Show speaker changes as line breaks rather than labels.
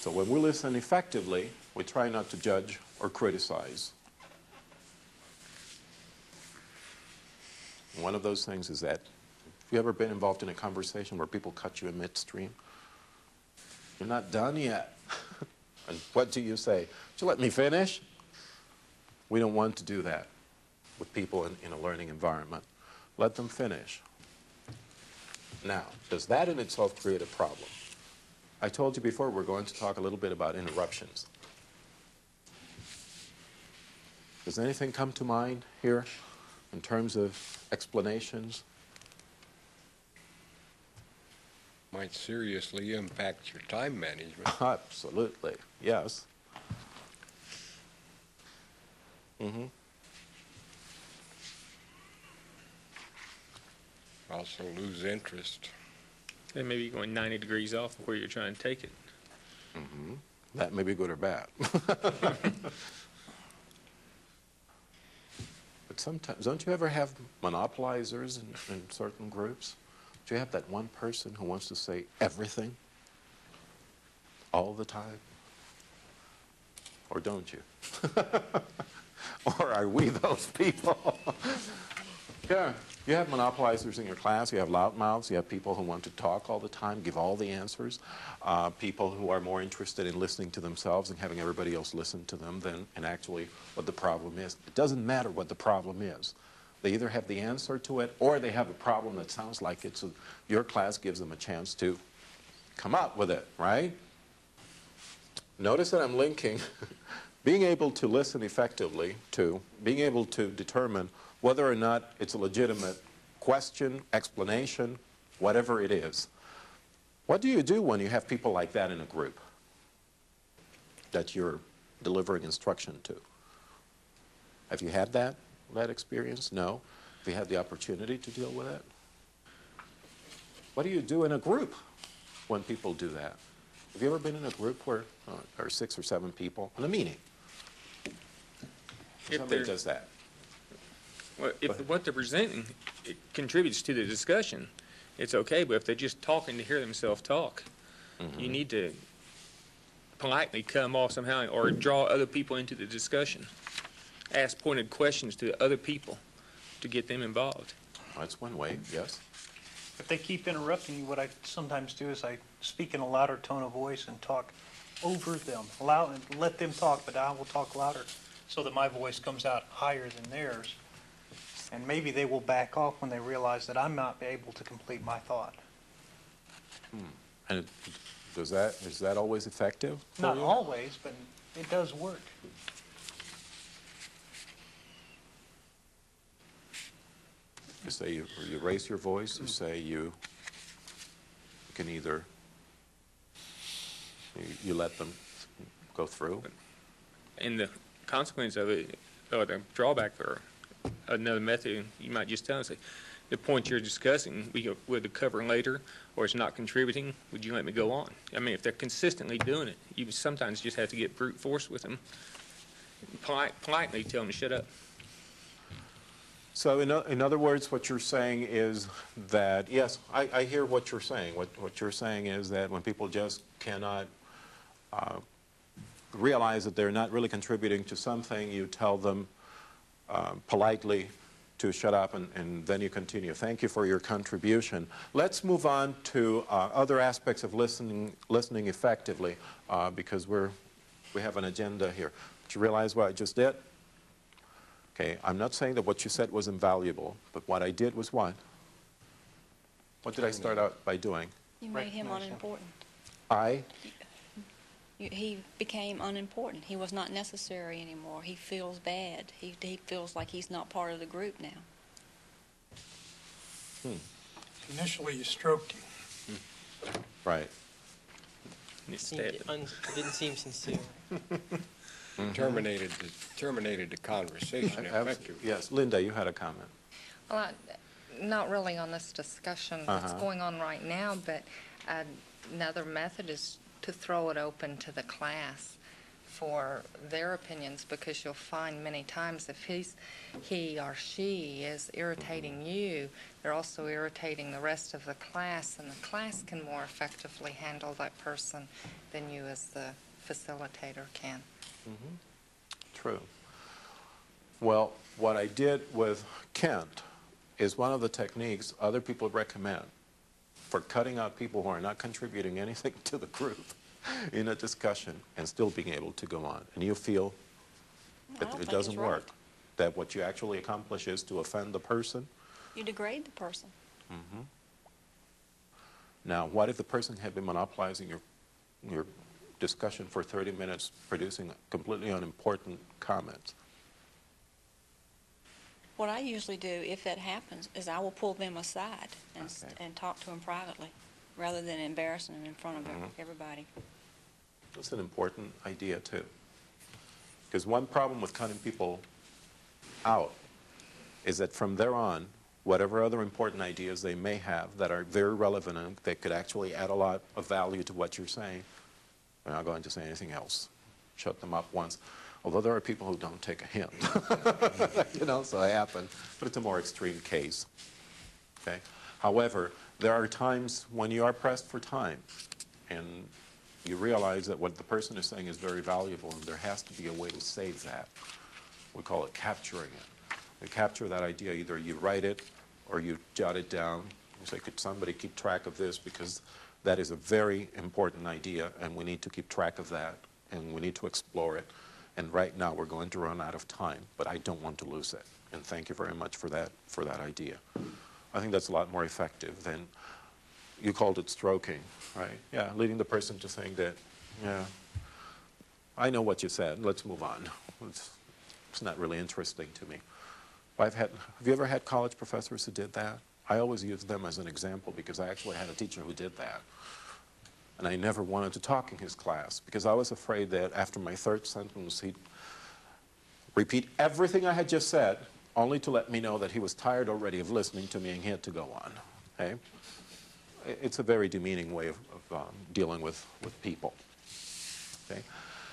So when we listen effectively, we try not to judge or criticize. One of those things is that, have you ever been involved in a conversation where people cut you in midstream? You're not done yet. And what do you say? Would you let me finish? We don't want to do that with people in a learning environment. Let them finish. Now, does that in itself create a problem? I told you before we're going to talk a little bit about interruptions. Does anything come to mind here in terms of explanations?
Might seriously impact your time management.
Absolutely, yes. Mm-hmm.
Also lose interest.
And maybe going 90 degrees off of where you're trying to take it.
Mm-hmm. That may be good or bad. But sometimes, don't you ever have monopolizers in certain groups? Do you have that one person who wants to say everything all the time? Or don't you? Or are we those people? Yeah, you have monopolizers in your class, you have loudmouths, you have people who want to talk all the time, give all the answers, people who are more interested in listening to themselves and having everybody else listen to them than in actually what the problem is. It doesn't matter what the problem is. They either have the answer to it or they have a problem that sounds like it's your class gives them a chance to come up with it, right? Notice that I'm linking being able to listen effectively to being able to determine whether or not it's a legitimate question, explanation, whatever it is. What do you do when you have people like that in a group that you're delivering instruction to? Have you had that experience? No? Have you had the opportunity to deal with it? What do you do in a group when people do that? Have you ever been in a group where there are 6 or 7 people in a meeting? Somebody does that.
Well, if what they're presenting it contributes to the discussion, it's okay. But if they're just talking to hear themselves talk, you need to politely cut them off somehow or draw other people into the discussion. Ask pointed questions to other people to get them involved.
That's one way, yes.
If they keep interrupting you, what I sometimes do is I speak in a louder tone of voice and talk over them. Let them talk, but I will talk louder so that my voice comes out higher than theirs. And maybe they will back off when they realize that I'm not able to complete my thought.
And is that always effective?
Not always, but it does work.
You say you raise your voice, you say you can either, you let them go through.
And the consequence of it, or the drawback, or another method, you might just tell them, say, the point you're discussing, we'll cover later, or it's not contributing, would you let me go on? I mean, if they're consistently doing it, you sometimes just have to get brute force with them. Politely tell them to shut up.
So in other words, what you're saying is that, yes, I hear what you're saying. What you're saying is that when people just cannot realize that they're not really contributing to something, you tell them politely to shut up, and then you continue. Thank you for your contribution. Let's move on to other aspects of listening effectively, because we have an agenda here. Did you realize what I just did? Okay, I'm not saying that what you said was invaluable, but what I did was what? What did I start out by doing?
You made him unimportant. He became unimportant. He was not necessary anymore. He feels bad. He feels like he's not part of the group now.
Initially, you stroked him.
Right.
It didn't seem sincere.
Terminated the conversation effectively.
Yes, Linda, you had a comment.
Well, not really on this discussion that's going on right now, but another method is to throw it open to the class for their opinions, because you'll find many times if he or she is irritating you, they're also irritating the rest of the class, and the class can more effectively handle that person than you as the facilitator can.
True. Well, what I did with Kent is one of the techniques other people recommend for cutting out people who are not contributing anything to the group in a discussion and still being able to go on. And you feel
I
that
don't
it
think
doesn't
it's right.
work, that what you actually accomplish is to offend the person.
You degrade the person.
Now, what if the person had been monopolizing your discussion for 30 minutes, producing completely unimportant comments?
What I usually do, if that happens, is I will pull them aside and talk to them privately, rather than embarrassing them in front of everybody.
That's an important idea, too. Because one problem with cutting people out is that from there on, whatever other important ideas they may have that are very relevant and that could actually add a lot of value to what you're saying, they're not going to say anything else. Shut them up once. Although there are people who don't take a hint. You know, so it happens. But it's a more extreme case. Okay? However, there are times when you are pressed for time and you realize that what the person is saying is very valuable and there has to be a way to save that. We call it capturing it. You capture that idea, either you write it or you jot it down. You say, could somebody keep track of this, because that is a very important idea and we need to keep track of that and we need to explore it. And right now we're going to run out of time, but I don't want to lose it. And thank you very much for that idea. I think that's a lot more effective than, you called it stroking, right? Yeah, leading the person to think that, yeah, I know what you said, let's move on. It's not really interesting to me. Have you ever had college professors who did that? I always use them as an example because I actually had a teacher who did that. And I never wanted to talk in his class because I was afraid that after my third sentence, he'd repeat everything I had just said, only to let me know that he was tired already of listening to me and he had to go on. Okay? It's a very demeaning way of dealing with people. Okay?